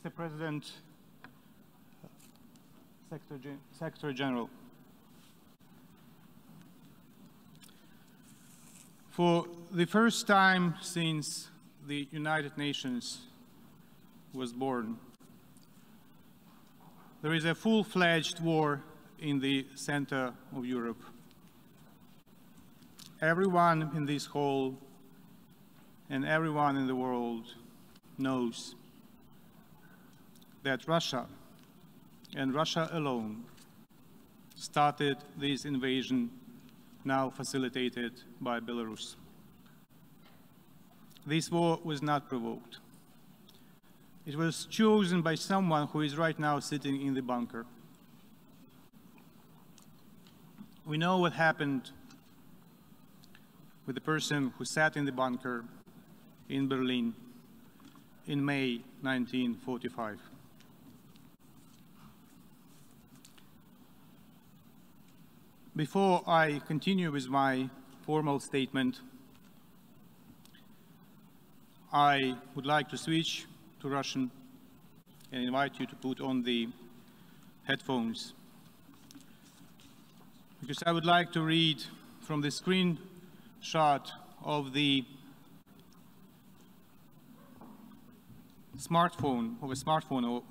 Mr. President, Secretary General. For the first time since the United Nations was born, there is a full-fledged war in the center of Europe. Everyone in this hall and everyone in the world knows that Russia, and Russia alone, started this invasion now facilitated by Belarus. This war was not provoked. It was chosen by someone who is right now sitting in the bunker. We know what happened with the person who sat in the bunker in Berlin in May 1945. Before I continue with my formal statement, I would like to switch to Russian and invite you to put on the headphones, because I would like to read from the screenshot of the smartphone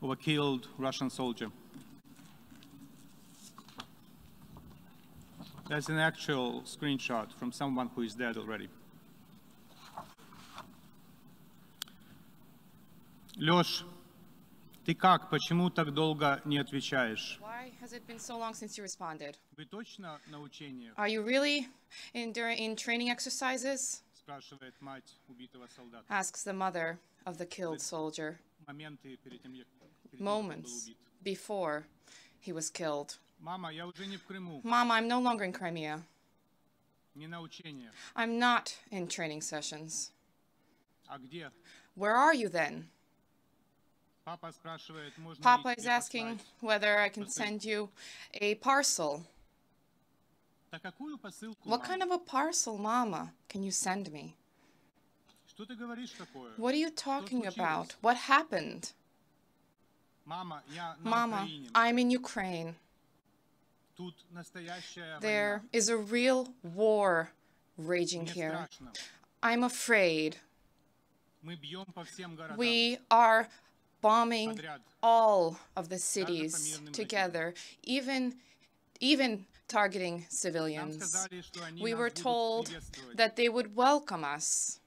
of a killed Russian soldier. That's an actual screenshot from someone who is dead already. Лёш, ты как? Почему так долго не отвечаешь? Why has it been so long since you responded? Вы точно на учениях? Are you really in training exercises? Спрашивает мать убитого солдата. Asks the mother of the killed soldier. Моменты перед тем, как Moments был убит. before he was killed. Мама, я уже не в Крыму. Mom, I'm no longer in Crimea. Не на учениях. I'm not in training sessions. А где? Where are you then? Папа спрашивает, можно ли Papa is тебе asking послать? whether I can send you a parcel. Да какую посылку, What мама? kind of a parcel, Mama, can you send me? Что ты говоришь такое? What are you talking случилось? about? What happened? Мама, я на Mama, Украине. I'm in Ukraine. Тут настоящая There война. is a real war raging Мне here. страшно. I'm afraid. Мы бьем по всем городам. We are bombing Подряд. all of the cities together, even targeting Нам civilians. сказали, что они We нас were будут told приветствовать. that they would welcome us,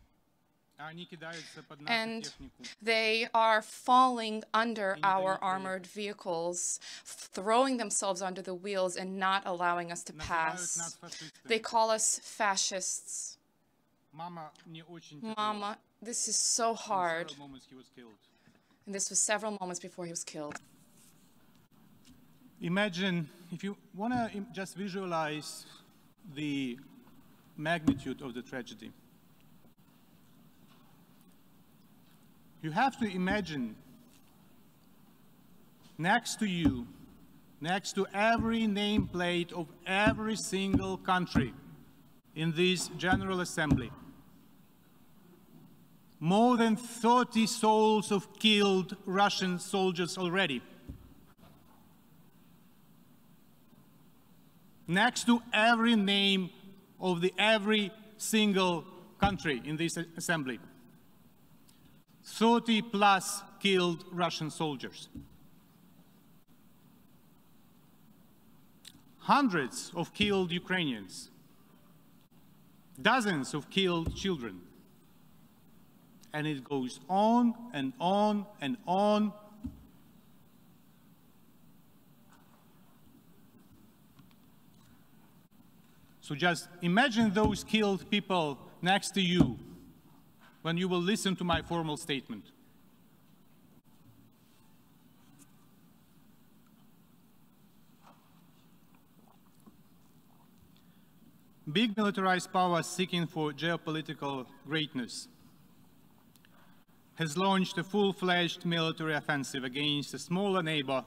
А они кидаются под нашу and технику. they are falling under our armored vehicles, throwing themselves under the wheels and not allowing us to Называют нас pass. фашистами. They call us fascists. Мама, мне очень тяжело. Mama, this is so In hard. several moments he was killed. And this was several moments before he was killed. Imagine, if you want to just visualize the magnitude of the tragedy, you have to imagine next to you, next to every nameplate of every single country in this General Assembly, more than 30 souls of killed Russian soldiers already. Next to every name of every single country in this assembly. 30 plus killed Russian soldiers. Hundreds of killed Ukrainians. Dozens of killed children. And it goes on and on and on. So just imagine those killed people next to you when you will listen to my formal statement. Big militarized powers seeking for geopolitical greatness has launched a full-fledged military offensive against a smaller neighbor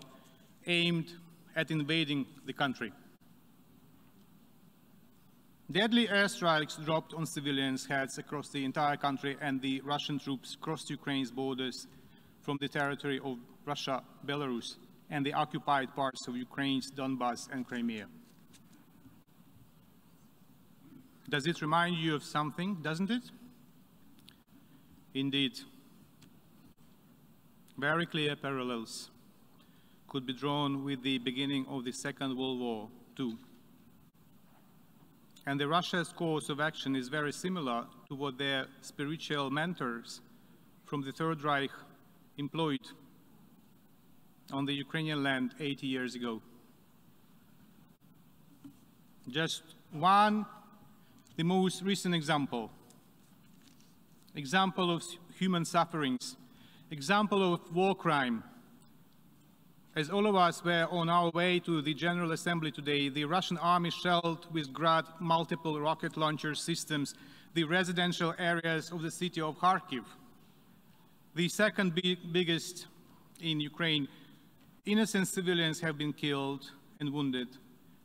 aimed at invading the country. Deadly airstrikes dropped on civilians' heads across the entire country, and the Russian troops crossed Ukraine's borders from the territory of Russia, Belarus, and the occupied parts of Ukraine's Donbas and Crimea. Does it remind you of something, doesn't it? Indeed. Very clear parallels could be drawn with the beginning of the Second World War, too. And the Russia's course of action is very similar to what their spiritual mentors from the Third Reich employed on the Ukrainian land 80 years ago. Just one, the most recent example of human sufferings, example of war crime. As all of us were on our way to the General Assembly today, the Russian army shelled with Grad multiple rocket launcher systems the residential areas of the city of Kharkiv, the second biggest in Ukraine. Innocent civilians have been killed and wounded.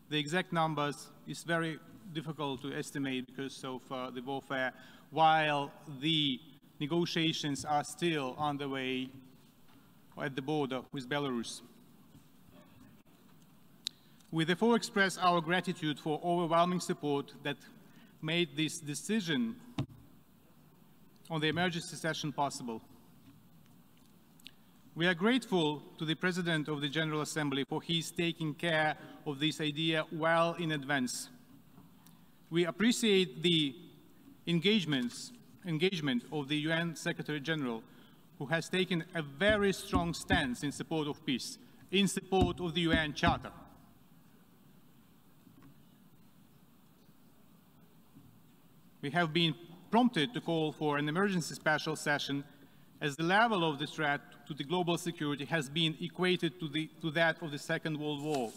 The exact numbers is very difficult to estimate because of the warfare, while the negotiations are still underway at the border with Belarus. We therefore express our gratitude for overwhelming support that made this decision on the emergency session possible. We are grateful to the President of the General Assembly for his taking care of this idea well in advance. We appreciate the engagement of the UN Secretary General, who has taken a very strong stance in support of peace, in support of the UN Charter. We have been prompted to call for an emergency special session as the level of the threat to the global security has been equated to that of the Second World War,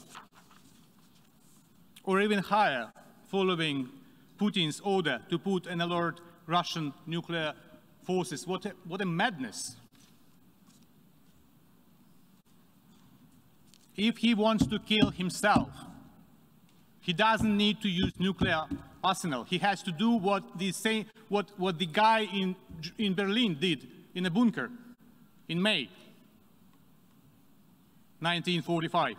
or even higher, following Putin's order to put and alert Russian nuclear forces. What a madness. If he wants to kill himself, he doesn't need to use nuclear arsenal. He has to do what the guy in Berlin did in a bunker in May 1945.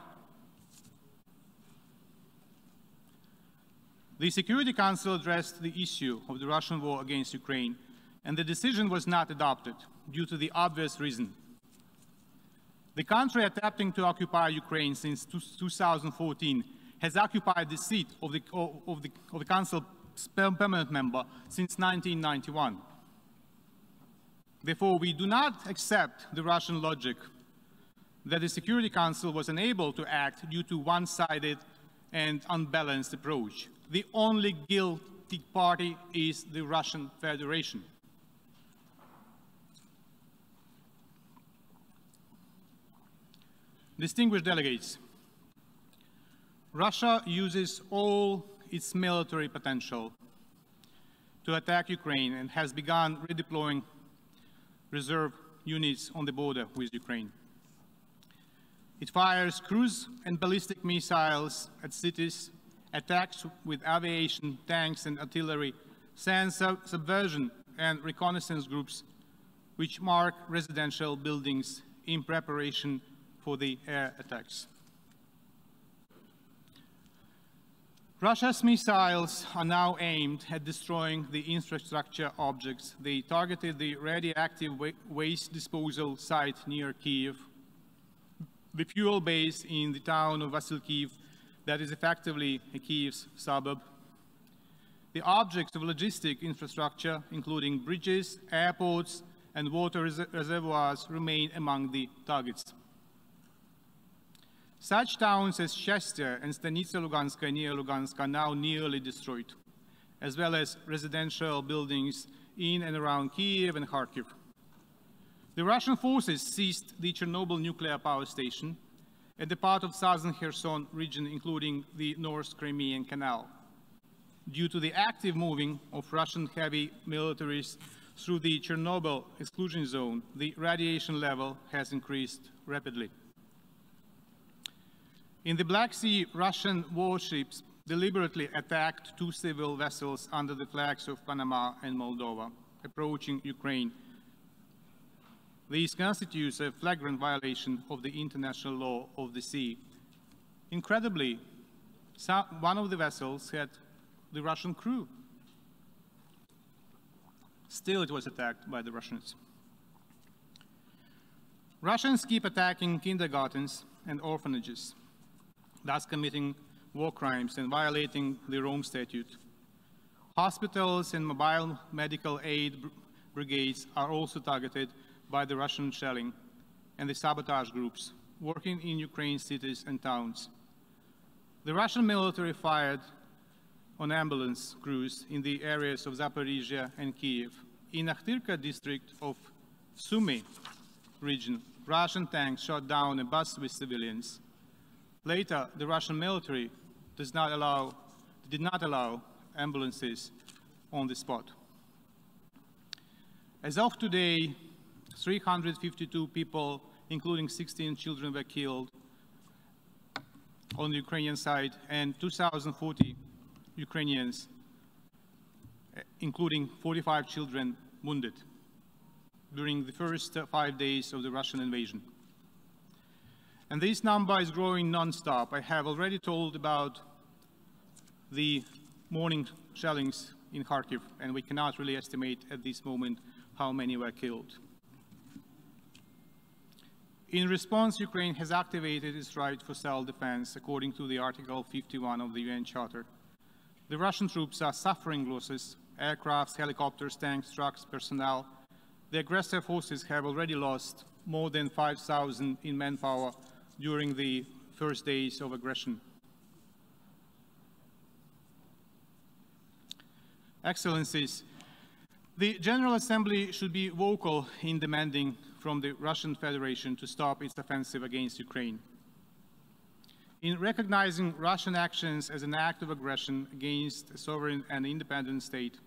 The Security Council addressed the issue of the Russian war against Ukraine, and the decision was not adopted due to the obvious reason. The country attempting to occupy Ukraine since 2014 has occupied the seat of the Council permanent member since 1991. Therefore, we do not accept the Russian logic that the Security Council was unable to act due to one-sided and unbalanced approach. The only guilty party is the Russian Federation. Distinguished delegates, Russia uses all its military potential to attack Ukraine and has begun redeploying reserve units on the border with Ukraine. It fires cruise and ballistic missiles at cities, attacks with aviation, tanks and artillery, sends subversion and reconnaissance groups which mark residential buildings in preparation for the air attacks. Russia's missiles are now aimed at destroying the infrastructure objects. They targeted the radioactive waste disposal site near Kyiv, the fuel base in the town of Vasilkiv, that is effectively a Kyiv's suburb. The objects of logistic infrastructure, including bridges, airports, and water reservoirs, remain among the targets. Such towns as Shastya and Stanitsa Luganska near Lugansk are now nearly destroyed, as well as residential buildings in and around Kyiv and Kharkiv. The Russian forces seized the Chernobyl nuclear power station and the part of southern Kherson region, including the North Crimean Canal. Due to the active moving of Russian heavy militaries through the Chernobyl exclusion zone, the radiation level has increased rapidly. In the Black Sea, Russian warships deliberately attacked two civil vessels under the flags of Panama and Moldova, approaching Ukraine. This constitutes a flagrant violation of the international law of the sea. Incredibly, one of the vessels had the Russian crew. Still, it was attacked by the Russians. Russians keep attacking kindergartens and orphanages, thus committing war crimes and violating the Rome Statute. Hospitals and mobile medical aid brigades are also targeted by the Russian shelling and the sabotage groups working in Ukraine's cities and towns. The Russian military fired on ambulance crews in the areas of Zaporizhia and Kiev. In Akhtirka district of Sumy region, Russian tanks shot down a bus with civilians. Later, the Russian military did not allow ambulances on the spot. As of today, 352 people, including 16 children, were killed on the Ukrainian side, and 2,040 Ukrainians, including 45 children, wounded during the first 5 days of the Russian invasion. And this number is growing non-stop. I have already told about the morning shellings in Kharkiv, and we cannot really estimate at this moment how many were killed. In response, Ukraine has activated its right for self-defense according to the Article 51 of the UN Charter. The Russian troops are suffering losses: aircrafts, helicopters, tanks, trucks, personnel. The aggressor forces have already lost more than 5,000 in manpower during the first days of aggression. Excellencies, the General Assembly should be vocal in demanding from the Russian Federation to stop its offensive against Ukraine. In recognizing Russian actions as an act of aggression against a sovereign and independent state,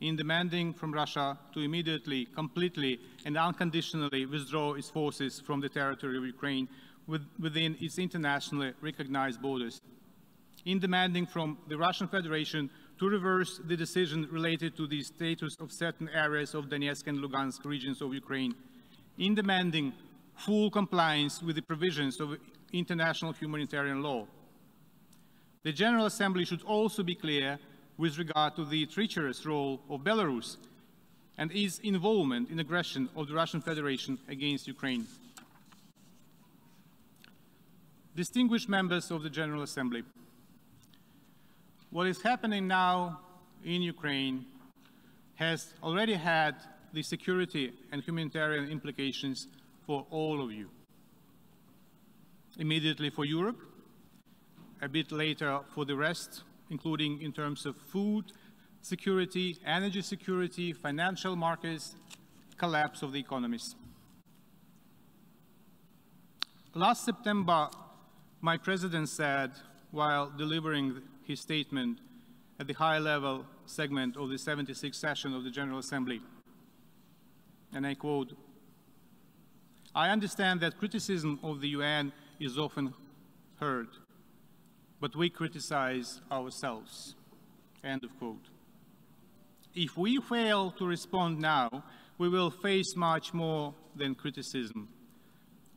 in demanding from Russia to immediately, completely, and unconditionally withdraw its forces from the territory of Ukraine within its internationally recognized borders, in demanding from the Russian Federation to reverse the decision related to the status of certain areas of Donetsk and Lugansk regions of Ukraine, in demanding full compliance with the provisions of international humanitarian law. The General Assembly should also be clear with regard to the treacherous role of Belarus and its involvement in aggression of the Russian Federation against Ukraine. Distinguished members of the General Assembly, what is happening now in Ukraine has already had the security and humanitarian implications for all of you. Immediately for Europe, a bit later for the rest, including in terms of food security, energy security, financial markets, collapse of the economies. Last September, my president said, while delivering his statement at the high-level segment of the 76th session of the General Assembly, and I quote, "I understand that criticism of the UN is often heard, but we criticize ourselves," end of quote. If we fail to respond now, we will face much more than criticism.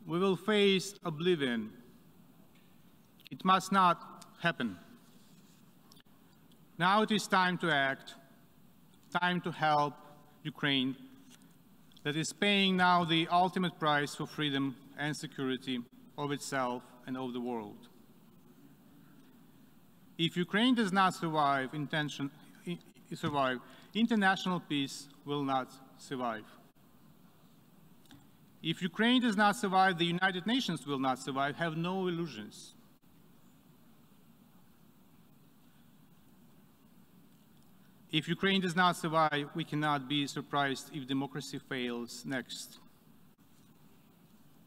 We will face oblivion. It must not happen. Now it is time to act, time to help Ukraine, that is paying now the ultimate price for freedom and security of itself and of the world. If Ukraine does not survive, international peace will not survive. If Ukraine does not survive, the United Nations will not survive. Have no illusions. If Ukraine does not survive, we cannot be surprised if democracy fails next.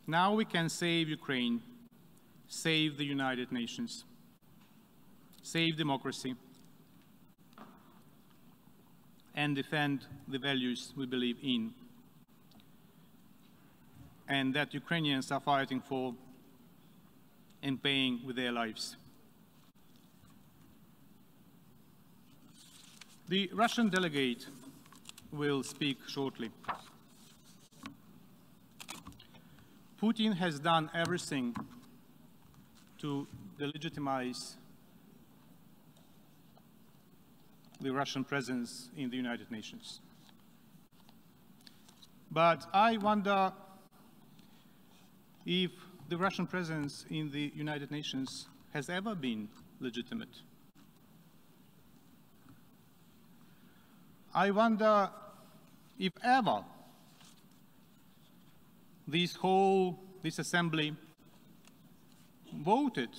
Now we can save Ukraine, save the United Nations, save democracy, and defend the values we believe in and that Ukrainians are fighting for and paying with their lives. The Russian delegate will speak shortly. Putin has done everything to delegitimize the Russian presence in the United Nations. But I wonder if the Russian presence in the United Nations has ever been legitimate. I wonder if ever this assembly voted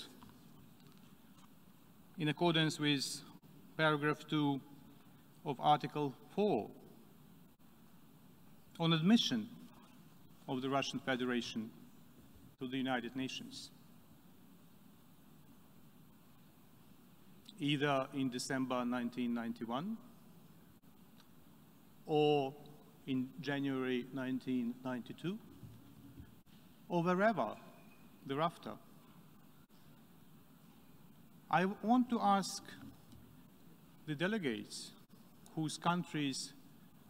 in accordance with paragraph 2 of Article 4 on admission of the Russian Federation to the United Nations, either in December 1991 or in January 1992, or wherever thereafter. I want to ask the delegates whose countries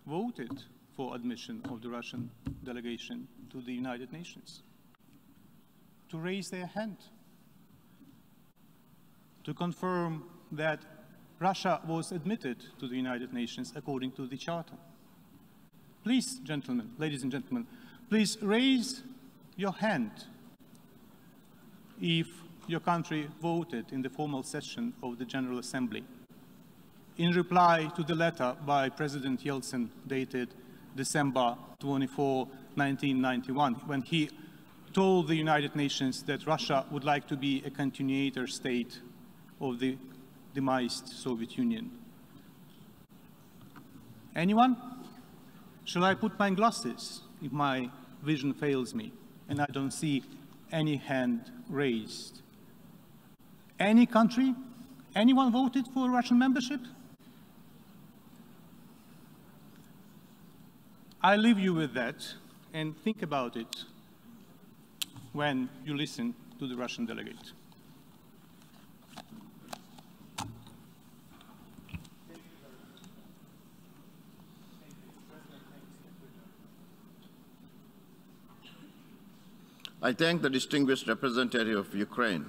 voted for admission of the Russian delegation to the United Nations to raise their hand, to confirm that Russia was admitted to the United Nations according to the Charter. Please, gentlemen, ladies and gentlemen, please raise your hand if your country voted in the formal session of the General Assembly in reply to the letter by President Yeltsin dated December 24, 1991, when he told the United Nations that Russia would like to be a continuator state of the demised Soviet Union. Anyone? Shall I put my glasses if my vision fails me and I don't see any hand raised? Any country? Anyone voted for Russian membership? I leave you with that, and think about it when you listen to the Russian delegate. I thank the distinguished representative of Ukraine